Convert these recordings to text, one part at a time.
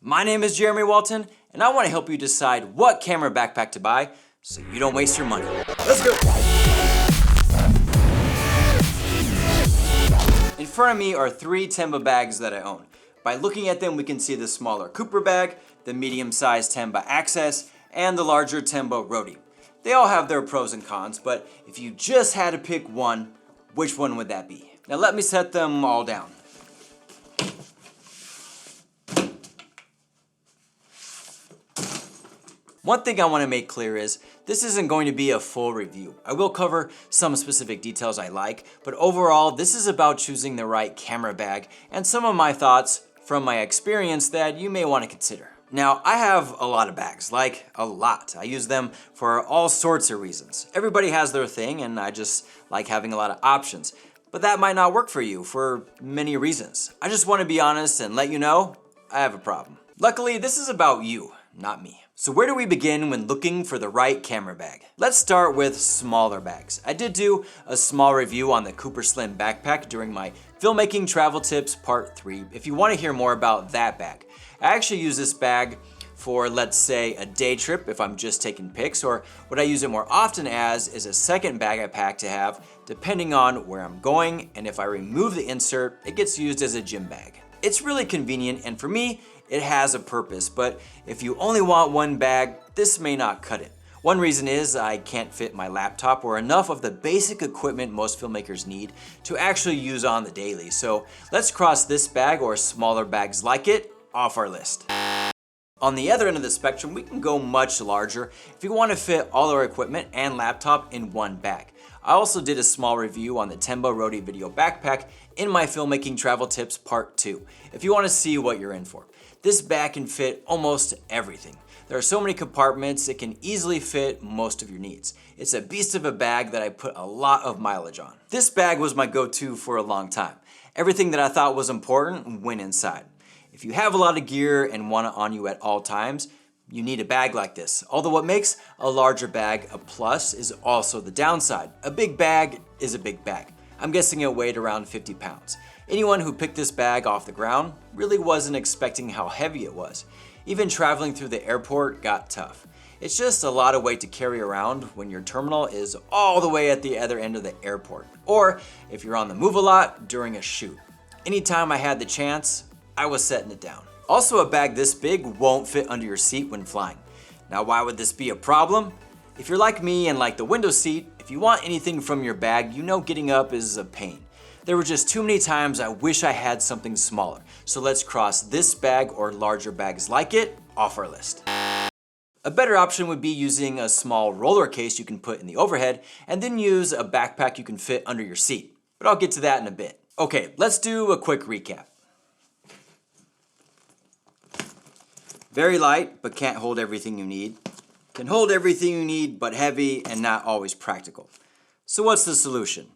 My name is Jeremy Walton, and I want to help you decide what camera backpack to buy so you don't waste your money. Let's go! In front of me are 3 Tenba bags that I own. By looking at them, we can see the smaller Cooper bag, the medium-sized Tenba Axis, and the larger Tenba Roadie. They all have their pros and cons, but if you just had to pick one, which one would that be? Now let me set them all down. One thing I want to make clear is this isn't going to be a full review. I will cover some specific details I like, but overall this is about choosing the right camera bag and some of my thoughts from my experience that you may want to consider. Now, I have a lot of bags, like a lot. I use them for all sorts of reasons. Everybody has their thing and I just like having a lot of options. But that might not work for you for many reasons. I just want to be honest and let you know I have a problem. Luckily, this is about you, not me. So where do we begin when looking for the right camera bag? Let's start with smaller bags. I did do a small review on the Cooper Slim backpack during my Filmmaking Travel Tips Part 3 if you want to hear more about that bag. I actually use this bag for, let's say, a day trip if I'm just taking pics, or what I use it more often as is a second bag I pack to have depending on where I'm going, and if I remove the insert, it gets used as a gym bag. It's really convenient, and for me, it has a purpose, but if you only want one bag, this may not cut it. One reason is I can't fit my laptop or enough of the basic equipment most filmmakers need to actually use on the daily. So let's cross this bag or smaller bags like it off our list. On the other end of the spectrum, we can go much larger if you want to fit all our equipment and laptop in one bag. I also did a small review on the Tenba Roadie video backpack in my Filmmaking Travel Tips Part 2 if you want to see what you're in for. This bag can fit almost everything. There are so many compartments, it can easily fit most of your needs. It's a beast of a bag that I put a lot of mileage on. This bag was my go-to for a long time. Everything that I thought was important went inside. If you have a lot of gear and want it on you at all times, you need a bag like this. Although what makes a larger bag a plus is also the downside. A big bag is a big bag. I'm guessing it weighed around 50 pounds. Anyone who picked this bag off the ground really wasn't expecting how heavy it was. Even traveling through the airport got tough. It's just a lot of weight to carry around when your terminal is all the way at the other end of the airport, or if you're on the move a lot during a shoot. Anytime I had the chance, I was setting it down. Also, a bag this big won't fit under your seat when flying. Now, why would this be a problem? If you're like me and like the window seat, if you want anything from your bag, you know getting up is a pain. There were just too many times I wish I had something smaller. So let's cross this bag or larger bags like it off our list. A better option would be using a small roller case you can put in the overhead and then use a backpack you can fit under your seat. But I'll get to that in a bit. Okay, let's do a quick recap. Very light, but can't hold everything you need. Can hold everything you need, but heavy and not always practical. So what's the solution?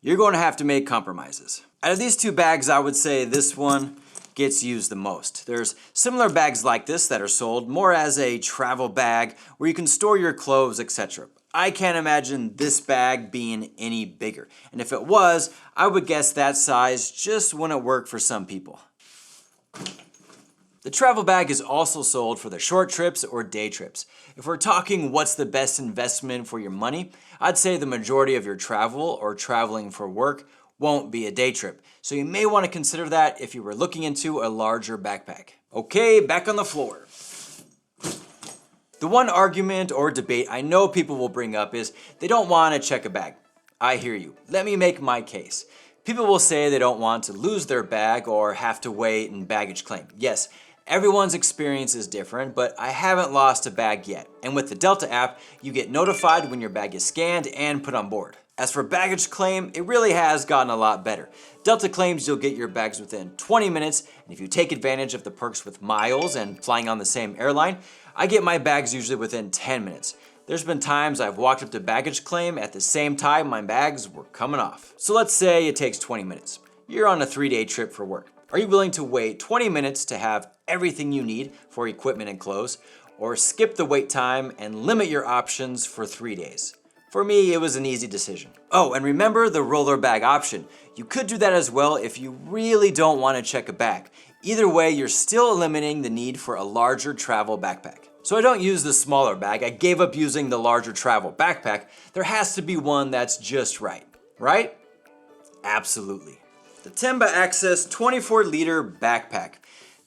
You're going to have to make compromises. Out of these 2 bags, I would say this one gets used the most. There's similar bags like this that are sold more as a travel bag where you can store your clothes, etc. I can't imagine this bag being any bigger. And if it was, I would guess that size just wouldn't work for some people. The travel bag is also sold for the short trips or day trips. If we're talking what's the best investment for your money, I'd say the majority of your travel or traveling for work won't be a day trip. So you may want to consider that if you were looking into a larger backpack. Okay, back on the floor. The one argument or debate I know people will bring up is they don't want to check a bag. I hear you. Let me make my case. People will say they don't want to lose their bag or have to wait in baggage claim. Yes, everyone's experience is different, but I haven't lost a bag yet. And with the Delta app, you get notified when your bag is scanned and put on board. As for baggage claim, it really has gotten a lot better. Delta claims you'll get your bags within 20 minutes, and if you take advantage of the perks with miles and flying on the same airline, I get my bags usually within 10 minutes. There's been times I've walked up to baggage claim at the same time my bags were coming off. So let's say it takes 20 minutes. You're on a 3-day trip for work. Are you willing to wait 20 minutes to have everything you need for equipment and clothes, or skip the wait time and limit your options for 3 days? For me, it was an easy decision. Oh, and remember the roller bag option. You could do that as well if you really don't want to check a bag. Either way, you're still eliminating the need for a larger travel backpack. So I don't use the smaller bag, I gave up using the larger travel backpack. There has to be one that's just right, right? Absolutely. The Tenba Axis 24-liter backpack.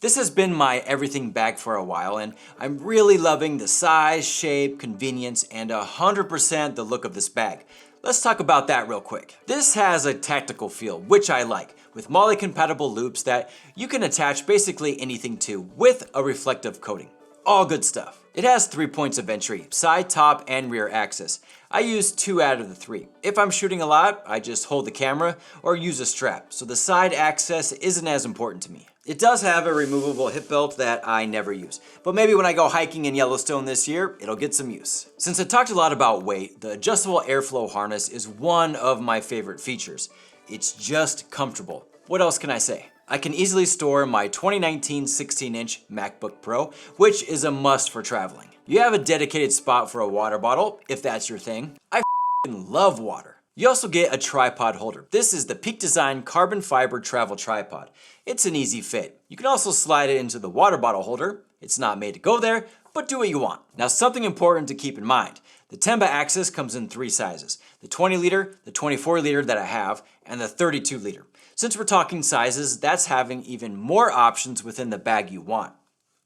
This has been my everything bag for a while, and I'm really loving the size, shape, convenience, and 100% the look of this bag. Let's talk about that real quick. This has a tactical feel, which I like, with MOLLE compatible loops that you can attach basically anything to with a reflective coating. All good stuff. It has 3 points of entry, side, top, and rear axis. I use 2 out of the 3. If I'm shooting a lot, I just hold the camera or use a strap, so the side access isn't as important to me. It does have a removable hip belt that I never use, but maybe when I go hiking in Yellowstone this year, it'll get some use. Since I talked a lot about weight, the adjustable airflow harness is one of my favorite features. It's just comfortable. What else can I say? I can easily store my 2019 16-inch MacBook Pro, which is a must for traveling. You have a dedicated spot for a water bottle, if that's your thing. I love water. You also get a tripod holder. This is the Peak Design carbon fiber travel tripod. It's an easy fit. You can also slide it into the water bottle holder. It's not made to go there, but do what you want. Now, something important to keep in mind. The Tenba Axis comes in 3 sizes. The 20-liter, the 24-liter that I have, and the 32-liter. Since we're talking sizes, that's having even more options within the bag you want.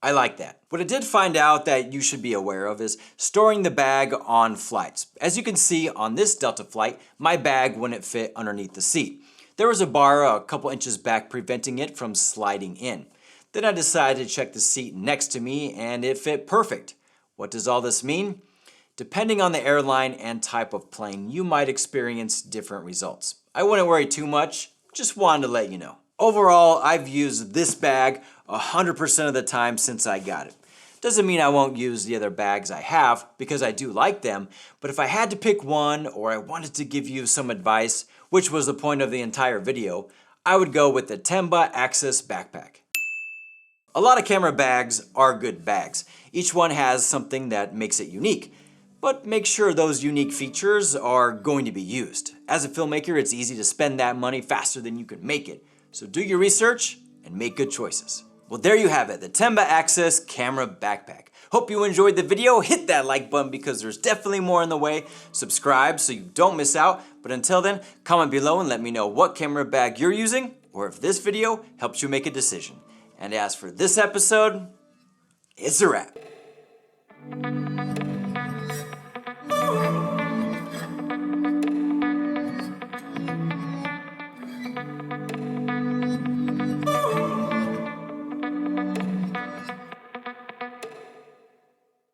I like that. What I did find out that you should be aware of is storing the bag on flights. As you can see on this Delta flight, my bag wouldn't fit underneath the seat. There was a bar a couple inches back preventing it from sliding in. Then I decided to check the seat next to me and it fit perfect. What does all this mean? Depending on the airline and type of plane, you might experience different results. I wouldn't worry too much, just wanted to let you know. Overall, I've used this bag 100% of the time since I got it. Doesn't mean I won't use the other bags I have, because I do like them, but if I had to pick one or I wanted to give you some advice, which was the point of the entire video, I would go with the Tenba Axis backpack. A lot of camera bags are good bags. Each one has something that makes it unique, but make sure those unique features are going to be used. As a filmmaker, it's easy to spend that money faster than you can make it. So do your research and make good choices. Well, there you have it, the Tenba Axis camera backpack. Hope you enjoyed the video. Hit that like button because there's definitely more in the way. Subscribe so you don't miss out. But until then, comment below and let me know what camera bag you're using or if this video helps you make a decision. And as for this episode, it's a wrap.